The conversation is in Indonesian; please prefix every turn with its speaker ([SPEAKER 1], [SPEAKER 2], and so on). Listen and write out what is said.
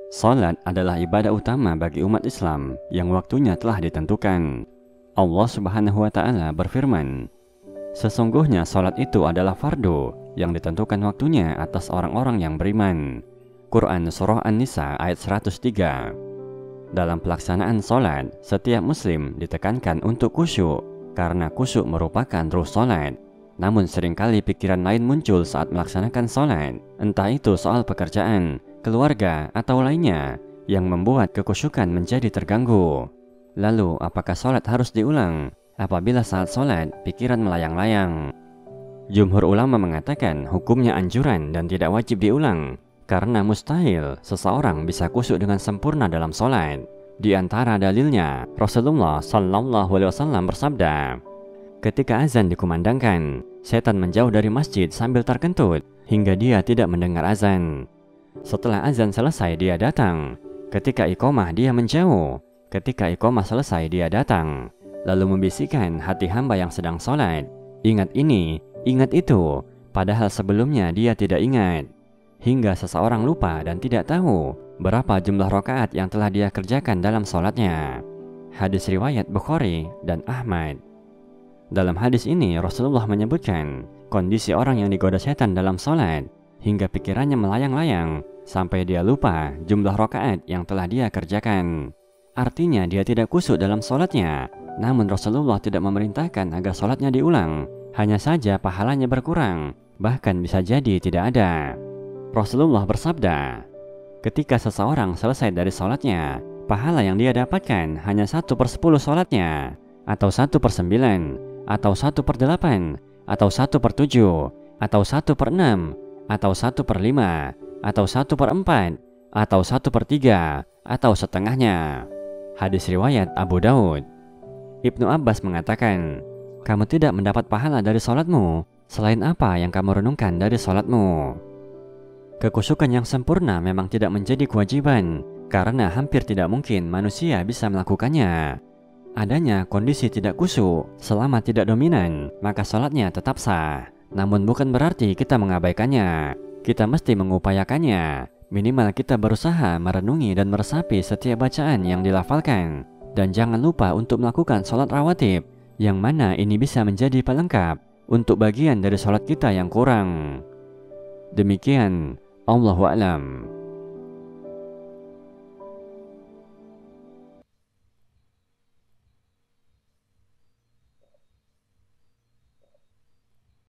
[SPEAKER 1] Salat adalah ibadah utama bagi umat Islam yang waktunya telah ditentukan. Allah Subhanahu wa Ta'ala berfirman, "Sesungguhnya salat itu adalah fardu yang ditentukan waktunya atas orang-orang yang beriman." Quran Surah An-Nisa ayat 103. Dalam pelaksanaan salat, setiap muslim ditekankan untuk khusyuk karena khusyuk merupakan ruh salat. Namun seringkali pikiran lain muncul saat melaksanakan salat, entah itu soal pekerjaan, keluarga, atau lainnya, yang membuat kekhusyukan menjadi terganggu. Lalu, apakah salat harus diulang apabila saat salat pikiran melayang-layang? Jumhur ulama mengatakan hukumnya anjuran dan tidak wajib diulang, karena mustahil seseorang bisa khusyuk dengan sempurna dalam salat. Di antara dalilnya, Rasulullah SAW bersabda, "Ketika azan dikumandangkan, setan menjauh dari masjid sambil terkentut hingga dia tidak mendengar azan. Setelah azan selesai dia datang. Ketika iqamah dia menjauh. Ketika iqamah selesai dia datang, lalu membisikkan hati hamba yang sedang sholat, 'Ingat ini, ingat itu,' padahal sebelumnya dia tidak ingat. Hingga seseorang lupa dan tidak tahu berapa jumlah rakaat yang telah dia kerjakan dalam sholatnya." Hadis riwayat Bukhari dan Ahmad. Dalam hadis ini Rasulullah menyebutkan kondisi orang yang digoda setan dalam sholat hingga pikirannya melayang-layang sampai dia lupa jumlah rakaat yang telah dia kerjakan. Artinya dia tidak khusyuk dalam sholatnya. Namun Rasulullah tidak memerintahkan agar sholatnya diulang. Hanya saja pahalanya berkurang, bahkan bisa jadi tidak ada. Rasulullah bersabda, "Ketika seseorang selesai dari sholatnya, pahala yang dia dapatkan hanya 1/10 sholatnya, atau 1/9, atau 1/8, atau 1/7, atau 1/6, atau 1/5, atau 1/4, atau 1/3, atau setengahnya." Hadis riwayat Abu Daud. Ibnu Abbas mengatakan, "Kamu tidak mendapat pahala dari sholatmu selain apa yang kamu renungkan dari sholatmu." Kekhusyukan yang sempurna memang tidak menjadi kewajiban, karena hampir tidak mungkin manusia bisa melakukannya. Adanya kondisi tidak khusyuk selama tidak dominan, maka sholatnya tetap sah. Namun bukan berarti kita mengabaikannya. Kita mesti mengupayakannya. Minimal kita berusaha merenungi dan meresapi setiap bacaan yang dilafalkan. Dan jangan lupa untuk melakukan sholat rawatib, yang mana ini bisa menjadi pelengkap untuk bagian dari sholat kita yang kurang. Demikian, Allahu a'lam.